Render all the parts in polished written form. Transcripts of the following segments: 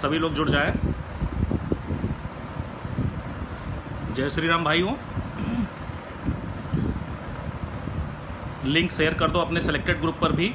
सभी लोग जुड़ जाए। जय श्री राम भाइयों, लिंक शेयर कर दो अपने सेलेक्टेड ग्रुप पर भी।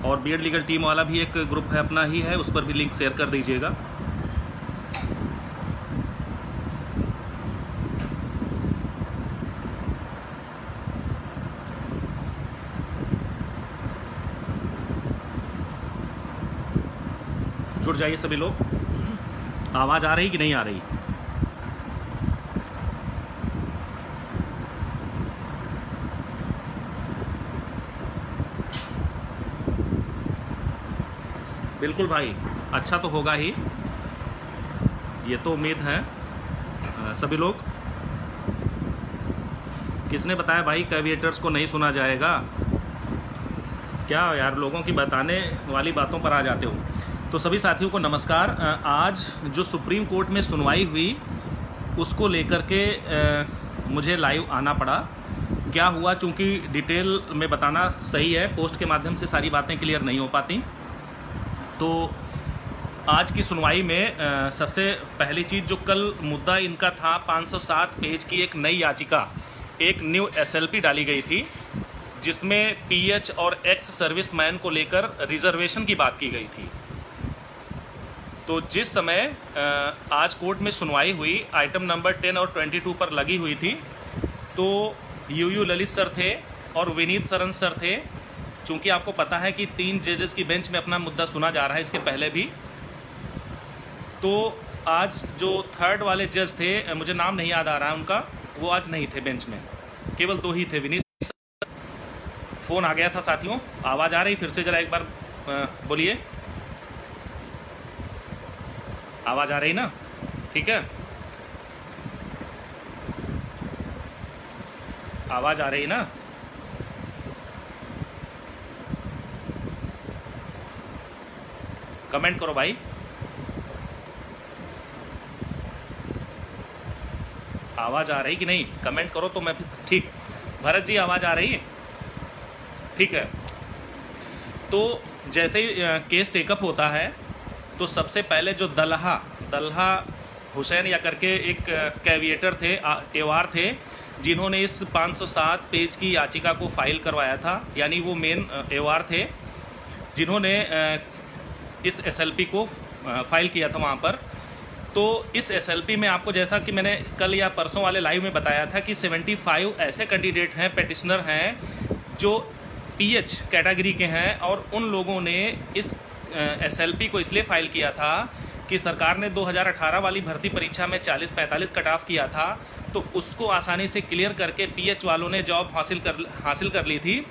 और बीएड लीगल टीम वाला भी एक ग्रुप है अपना ही है, उस पर भी लिंक शेयर कर दीजिएगा। जुड़ जाइए सभी लोग। आवाज़ आ रही कि नहीं आ रही? बिल्कुल भाई, अच्छा तो होगा ही, ये तो उम्मीद है। सभी लोग, किसने बताया भाई कैविएटर्स को नहीं सुना जाएगा? क्या यार, लोगों की बताने वाली बातों पर आ जाते हो। तो सभी साथियों को नमस्कार। आज जो सुप्रीम कोर्ट में सुनवाई हुई उसको लेकर के मुझे लाइव आना पड़ा। क्या हुआ, चूँकि डिटेल में बताना सही है, पोस्ट के माध्यम से सारी बातें क्लियर नहीं हो पाती। तो आज की सुनवाई में सबसे पहली चीज़, जो कल मुद्दा इनका था 507 पेज की एक नई याचिका, एक न्यू एसएलपी डाली गई थी जिसमें पीएच और एक्स सर्विसमैन को लेकर रिजर्वेशन की बात की गई थी। तो जिस समय आज कोर्ट में सुनवाई हुई, आइटम नंबर 10 और 22 पर लगी हुई थी, तो यूयू ललित सर थे और विनीत सरन सर थे। चूँकि आपको पता है कि 3 जजेस की बेंच में अपना मुद्दा सुना जा रहा है इसके पहले भी। तो आज जो थर्ड वाले जज थे, मुझे नाम नहीं याद आ रहा है उनका, वो आज नहीं थे बेंच में, केवल 2 ही थे। विनीत सर, फ़ोन आ गया था साथियों। आवाज़ आ रही? फिर से ज़रा एक बार बोलिए। आवाज़ आ रही ना? ठीक है, आवाज़ आ रही ना? कमेंट करो भाई। आवाज़ आ रही कि नहीं? कमेंट करो तो मैं ठीक। भरत जी, आवाज़ आ रही है? ठीक है। तो जैसे ही केस टेकअप होता है तो सबसे पहले जो दल्हा हुसैन या करके एक कैविएटर थे, एवार थे, जिन्होंने इस 507 पेज की याचिका को फाइल करवाया था, यानी वो मेन एवार थे जिन्होंने इस एसएलपी को फाइल किया था वहाँ पर। तो इस एसएलपी में आपको, जैसा कि मैंने कल या परसों वाले लाइव में बताया था, कि 75 ऐसे कैंडिडेट हैं, पेटिशनर हैं जो पीएच कैटेगरी के हैं, और उन लोगों ने इस एसएलपी को इसलिए फाइल किया था कि सरकार ने 2018 वाली भर्ती परीक्षा में 40-45 कट ऑफ किया था, तो उसको आसानी से क्लियर करके पीएच वालों ने जॉब हासिल कर ली थी।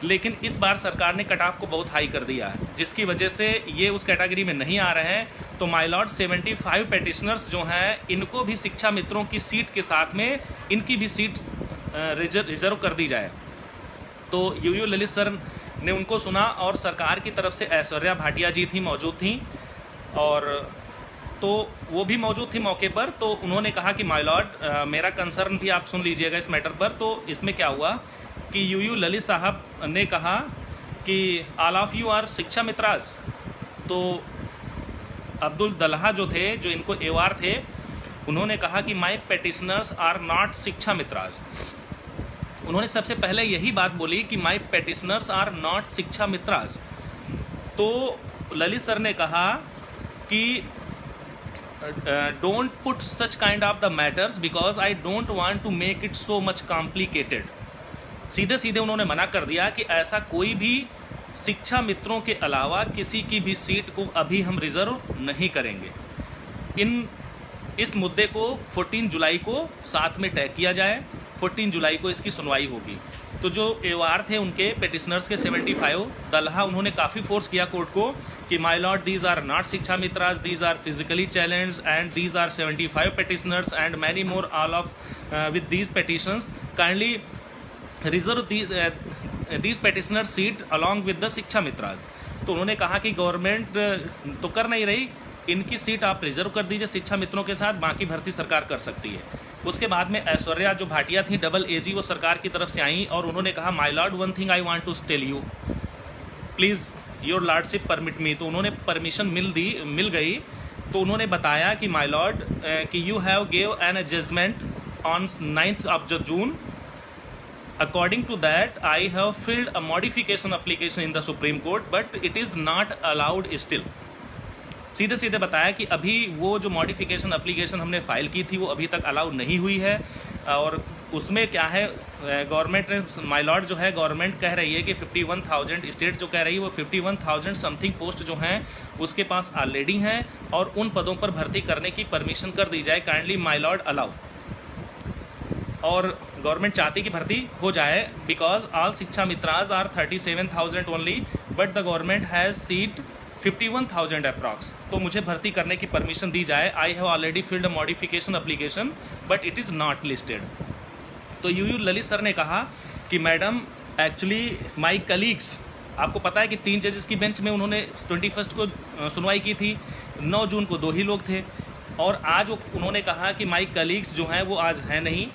लेकिन इस बार सरकार ने कट ऑफ को बहुत हाई कर दिया है, जिसकी वजह से ये उस कैटेगरी में नहीं आ रहे हैं। तो माय लॉर्ड 75 पेटिशनर्स जो हैं, इनको भी शिक्षा मित्रों की सीट के साथ में इनकी भी सीट रिजर्व कर दी जाए। तो यूयू ललित सर ने उनको सुना, और सरकार की तरफ से ऐश्वर्या भाटिया जी थी, मौजूद थी, और तो वो भी मौजूद थी मौके पर। तो उन्होंने कहा कि माय लॉर्ड, मेरा कंसर्न भी आप सुन लीजिएगा इस मैटर पर। तो इसमें क्या हुआ कि यूयू ललित साहब ने कहा कि ऑल ऑफ यू आर शिक्षा मित्राज। तो अब्दुल दल्हा जो थे, जो इनको एवार थे, उन्होंने कहा कि माय पेटिशनर्स आर नॉट शिक्षा मित्राज। उन्होंने सबसे पहले यही बात बोली कि माय पेटिशनर्स आर नॉट शिक्षा मित्राज। तो ललित सर ने कहा कि don't put such kind of the matters because I don't want to make it so much complicated. सीधे सीधे उन्होंने मना कर दिया कि ऐसा कोई भी शिक्षा मित्रों के अलावा किसी की भी सीट को अभी हम रिजर्व नहीं करेंगे। इस मुद्दे को 14 जुलाई को साथ में तय किया जाए। 14 जुलाई को इसकी सुनवाई होगी। तो जो एवार थे उनके पेटिशनर्स के 75 दल्हा, उन्होंने काफ़ी फोर्स किया कोर्ट को कि my lord, these are not Shiksha Mitras, these are physically challenge and these are 75 petitioners and many more, all of with these petitions kindly reserve these petitioner seat along with the Shiksha Mitras. तो उन्होंने कहा कि government तो कर नहीं रही, इनकी सीट आप रिजर्व कर दीजिए शिक्षा मित्रों के साथ, बाकी भर्ती सरकार कर सकती है। उसके बाद में ऐश्वर्या जो भाटिया थी डबल एजी, वो सरकार की तरफ से आई और उन्होंने कहा my lord one thing I want to tell you, please your lordship permit me. तो उन्होंने परमिशन मिल गई। तो उन्होंने बताया कि माय लॉर्ड कि you have gave an judgment on 9th of June. According to that, I have filled a modification application in the Supreme Court, but it is not allowed still. सीधे सीधे बताया कि अभी वो जो मॉडिफिकेशन एप्लीकेशन हमने file की थी वो अभी तक अलाउ नहीं हुई है। और उसमें क्या है, गवर्नमेंट ने, माय लॉर्ड जो है, गवर्नमेंट कह रही है कि 51,000, स्टेट जो कह रही है वो 51,000 समथिंग पोस्ट जो हैं उसके पास ऑलरेडी हैं और उन पदों पर भर्ती करने की परमिशन कर दी जाए, काइंडली माय लॉर्ड अलाउ। और गवर्नमेंट चाहती कि भर्ती हो जाए, because all Shiksha Mitras are 37,000 only, but the government has seat 51,000 approx. तो मुझे भर्ती करने की परमिशन दी जाए। I have already filled a modification application but it is not listed. तो यूयू ललित सर ने कहा कि मैडम एक्चुअली माई कलीग्स, आपको पता है कि 3 जजेस की बेंच में उन्होंने 21 को सुनवाई की थी, 9 जून को 2 ही लोग थे और आज उन्होंने कहा कि माई कलीग्स जो हैं वो आज हैं नहीं।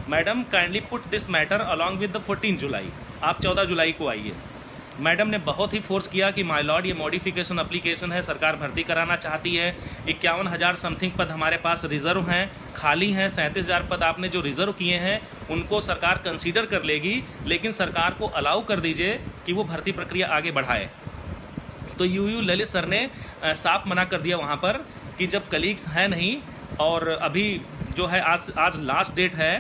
Madam kindly put this matter along with the 14 जुलाई, आप 14 जुलाई को आइए। मैडम ने बहुत ही फोर्स किया कि माय लॉर्ड ये मॉडिफिकेशन एप्लीकेशन है, सरकार भर्ती कराना चाहती है, 51,000 समथिंग पद हमारे पास रिजर्व हैं, खाली हैं, 37,000 पद आपने जो रिजर्व किए हैं उनको सरकार कंसीडर कर लेगी, लेकिन सरकार को अलाउ कर दीजिए कि वो भर्ती प्रक्रिया आगे बढ़ाए। तो यूयू ललित सर ने साफ मना कर दिया वहाँ पर कि जब कलीग्स हैं नहीं और अभी जो है आज लास्ट डेट है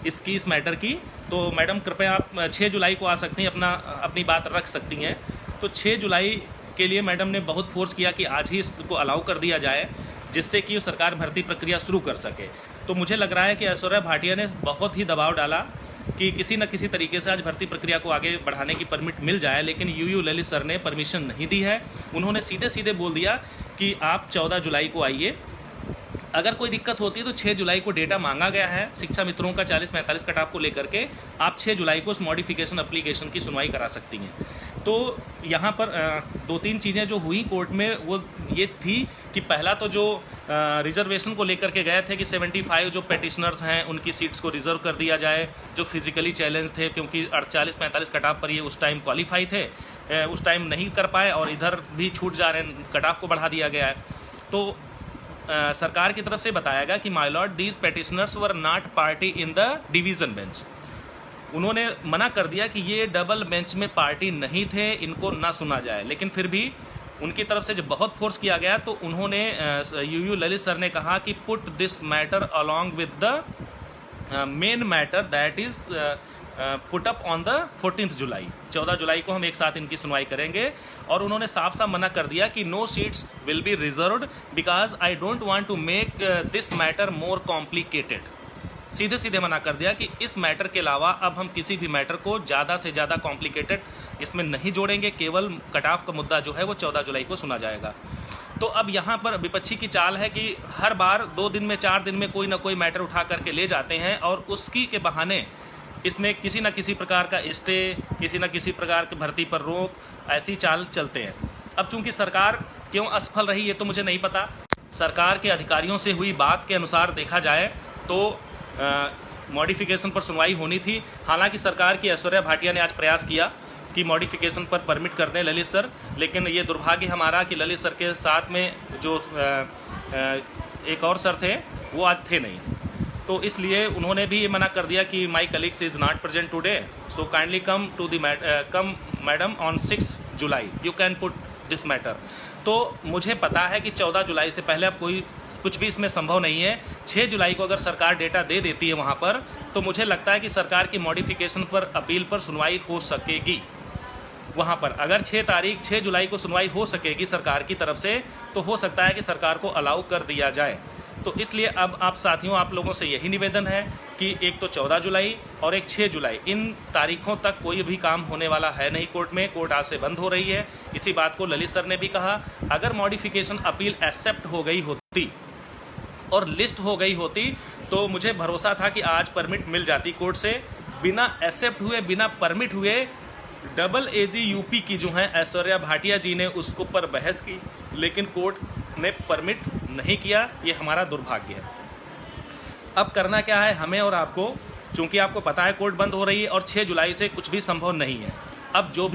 इस मैटर की, तो मैडम कृपया आप 6 जुलाई को आ सकती हैं, अपनी बात रख सकती हैं। तो 6 जुलाई के लिए मैडम ने बहुत फोर्स किया कि आज ही इसको अलाउ कर दिया जाए, जिससे कि सरकार भर्ती प्रक्रिया शुरू कर सके। तो मुझे लग रहा है कि ऐश्वर्या भाटिया ने बहुत ही दबाव डाला कि किसी न किसी तरीके से आज भर्ती प्रक्रिया को आगे बढ़ाने की परमिट मिल जाए, लेकिन यूयू ललित सर ने परमिशन नहीं दी है। उन्होंने सीधे सीधे बोल दिया कि आप 14 जुलाई को आइए, अगर कोई दिक्कत होती है तो 6 जुलाई को डेटा मांगा गया है शिक्षा मित्रों का 40-45 कटाव को लेकर के, आप 6 जुलाई को उस मॉडिफिकेशन एप्लीकेशन की सुनवाई करा सकती हैं। तो यहाँ पर 2-3 चीज़ें जो हुई कोर्ट में वो ये थी कि पहला तो जो रिजर्वेशन को लेकर के गए थे कि 75 जो पेटिशनर्स हैं उनकी सीट्स को रिजर्व कर दिया जाए, जो फिजिकली चैलेंज थे, क्योंकि 40-45 कटाव पर ये उस टाइम क्वालिफाई थे, उस टाइम नहीं कर पाए और इधर भी छूट जा रहे हैं, कटाव को बढ़ा दिया गया है। तो सरकार की तरफ से बताया गया कि my lord these petitioners were not party in the division bench. उन्होंने मना कर दिया कि ये डबल बेंच में पार्टी नहीं थे, इनको ना सुना जाए। लेकिन फिर भी उनकी तरफ से जब बहुत फोर्स किया गया तो उन्होंने यूयू ललित सर ने कहा कि put this matter along with the main matter that is put up on the 14th जुलाई। 14 जुलाई को हम एक साथ इनकी सुनवाई करेंगे। और उन्होंने साफ साफ मना कर दिया कि no seats will be reserved because I don't want to make this matter more complicated. सीधे सीधे मना कर दिया कि इस मैटर के अलावा अब हम किसी भी मैटर को ज़्यादा से ज़्यादा कॉम्प्लिकेटेड इसमें नहीं जोड़ेंगे, केवल कटाव का मुद्दा जो है वो 14 जुलाई को सुना जाएगा। तो अब यहाँ पर विपक्षी की चाल है कि हर बार 2 दिन में 4 दिन में कोई ना कोई मैटर उठा करके ले जाते हैं और उसकी के बहाने इसमें किसी न किसी प्रकार का स्टे, किसी न किसी प्रकार की भर्ती पर रोक, ऐसी चाल चलते हैं। अब चूंकि सरकार क्यों असफल रही ये तो मुझे नहीं पता। सरकार के अधिकारियों से हुई बात के अनुसार देखा जाए तो मॉडिफिकेशन पर सुनवाई होनी थी। हालांकि सरकार की ऐश्वर्या भाटिया ने आज प्रयास किया कि मॉडिफिकेशन पर परमिट कर दें ललित सर, लेकिन ये दुर्भाग्य हमारा कि ललित सर के साथ में जो एक और सर थे वो आज थे नहीं, तो इसलिए उन्होंने भी ये मना कर दिया कि my colleagues is not present today, so kindly come to the come madam on 6 July, you can put this matter. तो मुझे पता है कि 14 जुलाई से पहले अब कुछ भी इसमें संभव नहीं है। 6 जुलाई को अगर सरकार डेटा दे देती है वहाँ पर, तो मुझे लगता है कि सरकार की मॉडिफिकेशन पर अपील पर सुनवाई हो सकेगी। वहाँ पर अगर 6 जुलाई को सुनवाई हो सकेगी सरकार की तरफ से, तो हो सकता है कि सरकार को अलाउ कर दिया जाए। तो इसलिए अब आप साथियों, आप लोगों से यही निवेदन है कि एक तो 14 जुलाई और एक 6 जुलाई, इन तारीखों तक कोई भी काम होने वाला है नहीं कोर्ट में। कोर्ट आज से बंद हो रही है। इसी बात को ललित सर ने भी कहा। अगर मॉडिफिकेशन अपील एक्सेप्ट हो गई होती और लिस्ट हो गई होती तो मुझे भरोसा था कि आज परमिट मिल जाती कोर्ट से। बिना एक्सेप्ट हुए, बिना परमिट हुए डबल एजी यूपी की जो है ऐश्वर्या भाटिया जी ने उसको पर बहस की, लेकिन कोर्ट ने परमिट नहीं किया। ये हमारा दुर्भाग्य है। अब करना क्या है हमें और आपको, चूंकि आपको पता है कोर्ट बंद हो रही है और 6 जुलाई से कुछ भी संभव नहीं है। अब जो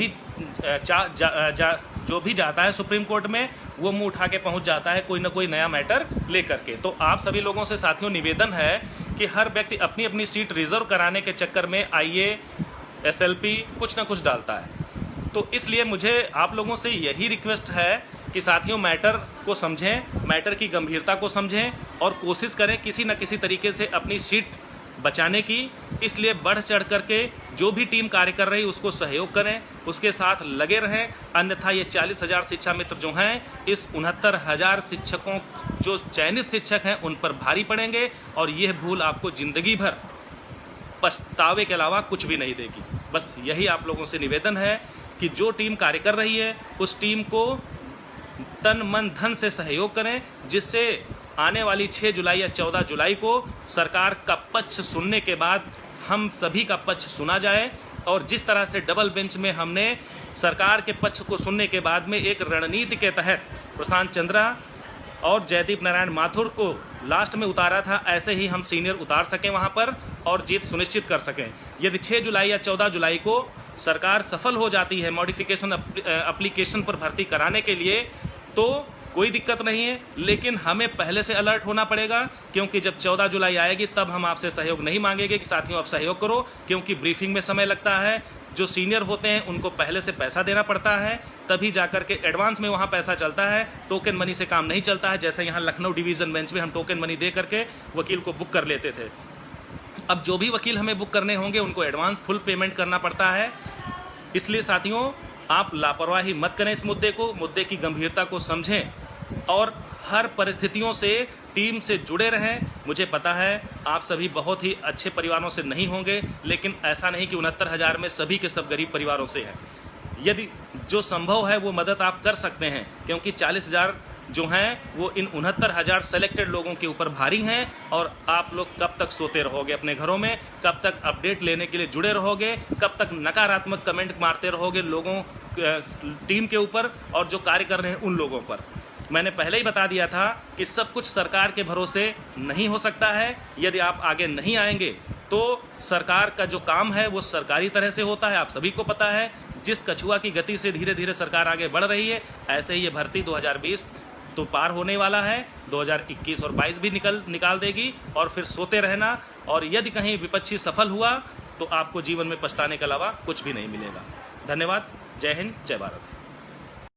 भी जाता है सुप्रीम कोर्ट में वो मुंह उठा के पहुंच जाता है कोई ना कोई नया मैटर लेकर के। तो आप सभी लोगों से साथियों निवेदन है कि हर व्यक्ति अपनी अपनी सीट रिजर्व कराने के चक्कर में आईए SLP कुछ ना कुछ डालता है। तो इसलिए मुझे आप लोगों से यही रिक्वेस्ट है कि साथियों मैटर को समझें, मैटर की गंभीरता को समझें और कोशिश करें किसी न किसी तरीके से अपनी सीट बचाने की। इसलिए बढ़ चढ़ करके जो भी टीम कार्य कर रही है उसको सहयोग करें, उसके साथ लगे रहें। अन्यथा ये 40,000 शिक्षा मित्र जो हैं इस 69,000 शिक्षकों जो चयनित शिक्षक हैं उन पर भारी पड़ेंगे और यह भूल आपको जिंदगी भर पछतावे के अलावा कुछ भी नहीं देगी। बस यही आप लोगों से निवेदन है कि जो टीम कार्य कर रही है उस टीम को तन मन धन से सहयोग करें, जिससे आने वाली 6 जुलाई या 14 जुलाई को सरकार का पक्ष सुनने के बाद हम सभी का पक्ष सुना जाए। और जिस तरह से डबल बेंच में हमने सरकार के पक्ष को सुनने के बाद में एक रणनीति के तहत प्रशांत चंद्रा और जयदीप नारायण माथुर को लास्ट में उतारा था, ऐसे ही हम सीनियर उतार सकें वहां पर और जीत सुनिश्चित कर सकें। यदि 6 जुलाई या 14 जुलाई को सरकार सफल हो जाती है मॉडिफिकेशन एप्लीकेशन पर भर्ती कराने के लिए तो कोई दिक्कत नहीं है, लेकिन हमें पहले से अलर्ट होना पड़ेगा, क्योंकि जब 14 जुलाई आएगी तब हम आपसे सहयोग नहीं मांगेंगे कि साथियों आप सहयोग करो, क्योंकि ब्रीफिंग में समय लगता है। जो सीनियर होते हैं उनको पहले से पैसा देना पड़ता है, तभी जाकर के एडवांस में वहाँ पैसा चलता है। टोकन मनी से काम नहीं चलता है, जैसे यहाँ लखनऊ डिवीज़न बेंच में हम टोकन मनी दे करके वकील को बुक कर लेते थे। अब जो भी वकील हमें बुक करने होंगे उनको एडवांस फुल पेमेंट करना पड़ता है। इसलिए साथियों आप लापरवाही मत करें, इस मुद्दे की गंभीरता को समझें और हर परिस्थितियों से टीम से जुड़े रहें। मुझे पता है आप सभी बहुत ही अच्छे परिवारों से नहीं होंगे, लेकिन ऐसा नहीं कि 69,000 में सभी के सब गरीब परिवारों से हैं। यदि जो संभव है वो मदद आप कर सकते हैं, क्योंकि 40,000 जो हैं वो इन 69,000 सेलेक्टेड लोगों के ऊपर भारी हैं। और आप लोग कब तक सोते रहोगे अपने घरों में, कब तक अपडेट लेने के लिए जुड़े रहोगे, कब तक नकारात्मक कमेंट मारते रहोगे लोगों टीम के ऊपर और जो कार्य कर रहे हैं उन लोगों पर। मैंने पहले ही बता दिया था कि सब कुछ सरकार के भरोसे नहीं हो सकता है। यदि आप आगे नहीं आएंगे तो सरकार का जो काम है वो सरकारी तरह से होता है, आप सभी को पता है। जिस कछुआ की गति से धीरे धीरे सरकार आगे बढ़ रही है, ऐसे ही ये भर्ती 2020 तो पार होने वाला है, 2021 और 22 भी निकाल देगी और फिर सोते रहना। और यदि कहीं विपक्षी सफल हुआ तो आपको जीवन में पछताने के अलावा कुछ भी नहीं मिलेगा। धन्यवाद। जय हिंद, जय भारत।